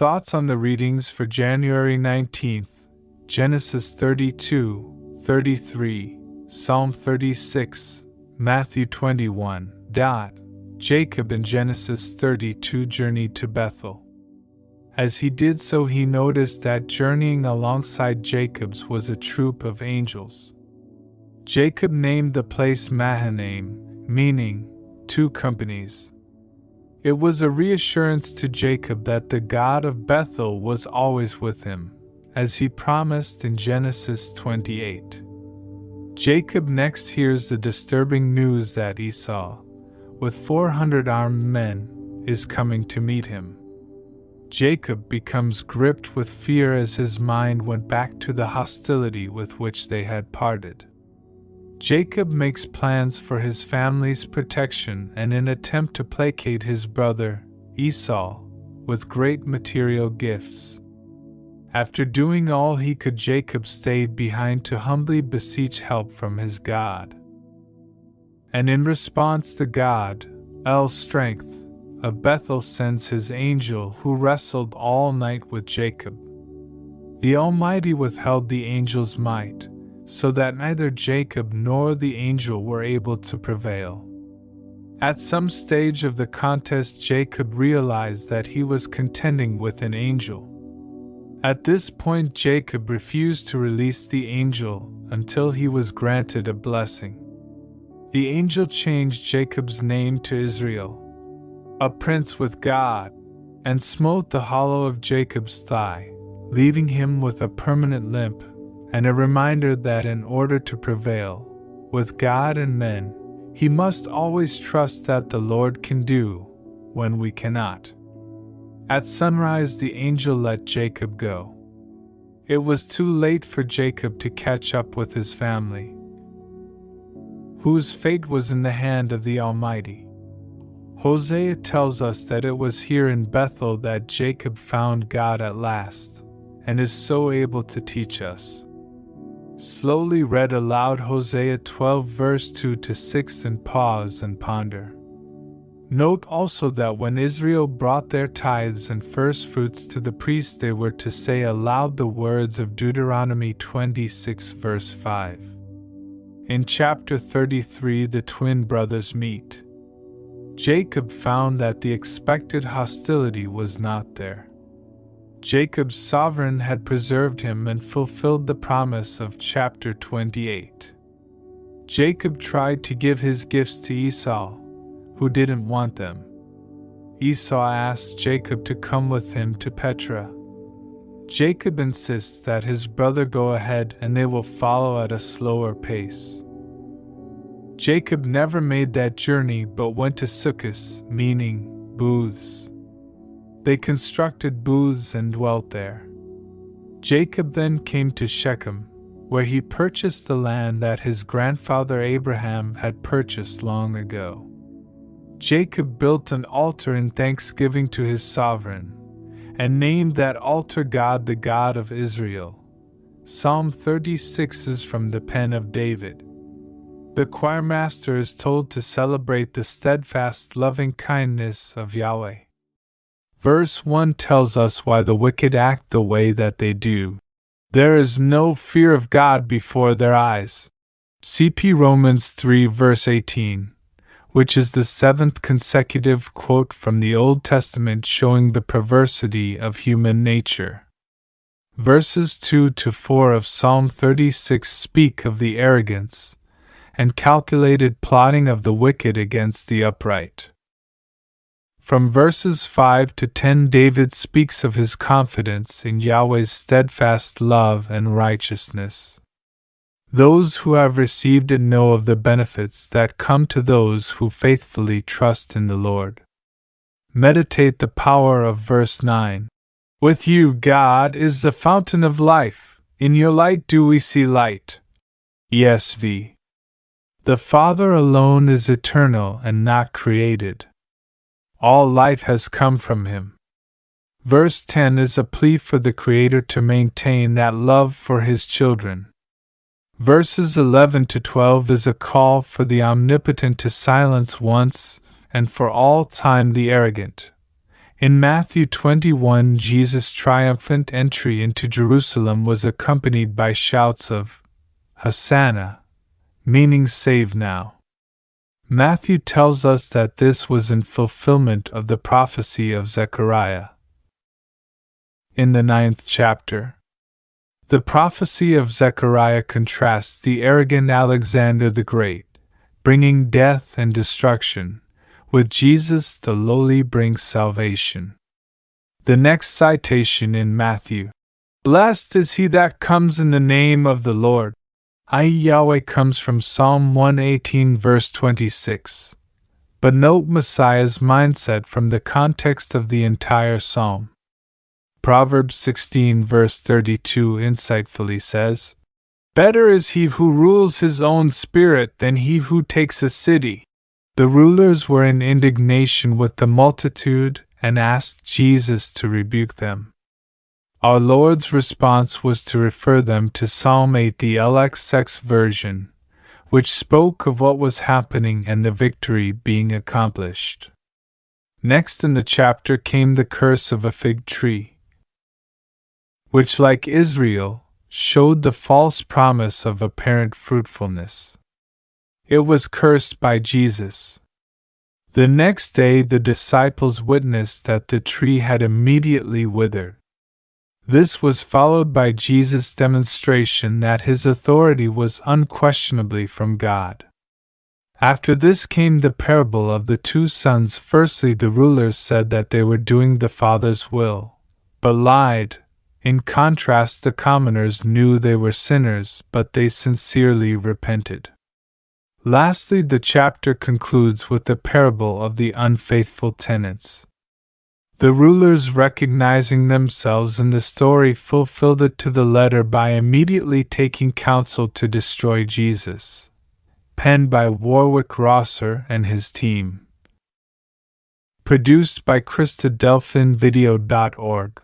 Thoughts on the readings for January 19th, Genesis 32, 33, Psalm 36, Matthew 21. Jacob in Genesis 32 journeyed to Bethel. As he did so, he noticed that journeying alongside Jacob's was a troop of angels. Jacob named the place Mahanaim, meaning two companies. It was a reassurance to Jacob that the God of Bethel was always with him, as he promised in Genesis 28. Jacob next hears the disturbing news that Esau, with 400 armed men, is coming to meet him. Jacob becomes gripped with fear as his mind went back to the hostility with which they had parted. Jacob makes plans for his family's protection and an attempt to placate his brother, Esau, with great material gifts. After doing all he could, Jacob stayed behind to humbly beseech help from his God. And in response to God, El's strength of Bethel sends his angel who wrestled all night with Jacob. The Almighty withheld the angel's might, so that neither Jacob nor the angel were able to prevail. At some stage of the contest, Jacob realized that he was contending with an angel. At this point, Jacob refused to release the angel until he was granted a blessing. The angel changed Jacob's name to Israel, a prince with God, and smote the hollow of Jacob's thigh, leaving him with a permanent limp, and a reminder that in order to prevail with God and men, he must always trust that the Lord can do when we cannot. At sunrise, the angel let Jacob go. It was too late for Jacob to catch up with his family, whose fate was in the hand of the Almighty. Hosea tells us that it was here in Bethel that Jacob found God at last, and is so able to teach us. Slowly read aloud Hosea 12 verse 2 to 6 and pause and ponder. Note also that when Israel brought their tithes and firstfruits to the priest, they were to say aloud the words of Deuteronomy 26 verse 5. In chapter 33, the twin brothers meet. Jacob found that the expected hostility was not there. Jacob's sovereign had preserved him and fulfilled the promise of chapter 28. Jacob tried to give his gifts to Esau, who didn't want them. Esau asked Jacob to come with him to Petra. Jacob insists that his brother go ahead and they will follow at a slower pace. Jacob never made that journey but went to Succoth, meaning booths. They constructed booths and dwelt there. Jacob then came to Shechem, where he purchased the land that his grandfather Abraham had purchased long ago. Jacob built an altar in thanksgiving to his sovereign, and named that altar God, the God of Israel. Psalm 36 is from the pen of David. The choirmaster is told to celebrate the steadfast loving kindness of Yahweh. Verse 1 tells us why the wicked act the way that they do. There is no fear of God before their eyes. CP Romans 3 verse 18, which is the seventh consecutive quote from the Old Testament showing the perversity of human nature. Verses 2 to 4 of Psalm 36 speak of the arrogance and calculated plotting of the wicked against the upright. From verses 5 to 10, David speaks of his confidence in Yahweh's steadfast love and righteousness. Those who have received it know of the benefits that come to those who faithfully trust in the Lord. Meditate the power of verse 9. With you, God is the fountain of life. In your light do we see light. ESV. The Father alone is eternal and not created. All life has come from him. Verse 10 is a plea for the Creator to maintain that love for his children. Verses 11 to 12 is a call for the Omnipotent to silence once and for all time the arrogant, In Matthew 21, Jesus' triumphant entry into Jerusalem was accompanied by shouts of Hosanna, meaning save now. Matthew tells us that this was in fulfillment of the prophecy of Zechariah. In the 9th chapter, the prophecy of Zechariah contrasts the arrogant Alexander the Great, bringing death and destruction, with Jesus the lowly brings salvation. The next citation in Matthew, "Blessed is he that comes in the name of the Lord," Yahweh, comes from Psalm 118 verse 26. But note Messiah's mindset from the context of the entire psalm. Proverbs 16 verse 32 insightfully says, "Better is he who rules his own spirit than he who takes a city." The rulers were in indignation with the multitude and asked Jesus to rebuke them. Our Lord's response was to refer them to Psalm 8, the LXX version, which spoke of what was happening and the victory being accomplished. Next in the chapter came the curse of a fig tree, which, like Israel, showed the false promise of apparent fruitfulness. It was cursed by Jesus. The next day the disciples witnessed that the tree had immediately withered. This was followed by Jesus' demonstration that his authority was unquestionably from God. After this came the parable of the two sons. Firstly, the rulers said that they were doing the Father's will, but lied. In contrast, the commoners knew they were sinners, but they sincerely repented. Lastly, the chapter concludes with the parable of the unfaithful tenants. The rulers, recognizing themselves in the story, fulfilled it to the letter by immediately taking counsel to destroy Jesus. Penned by Warwick Rosser and his team. Produced by ChristaDelphinVideo.org.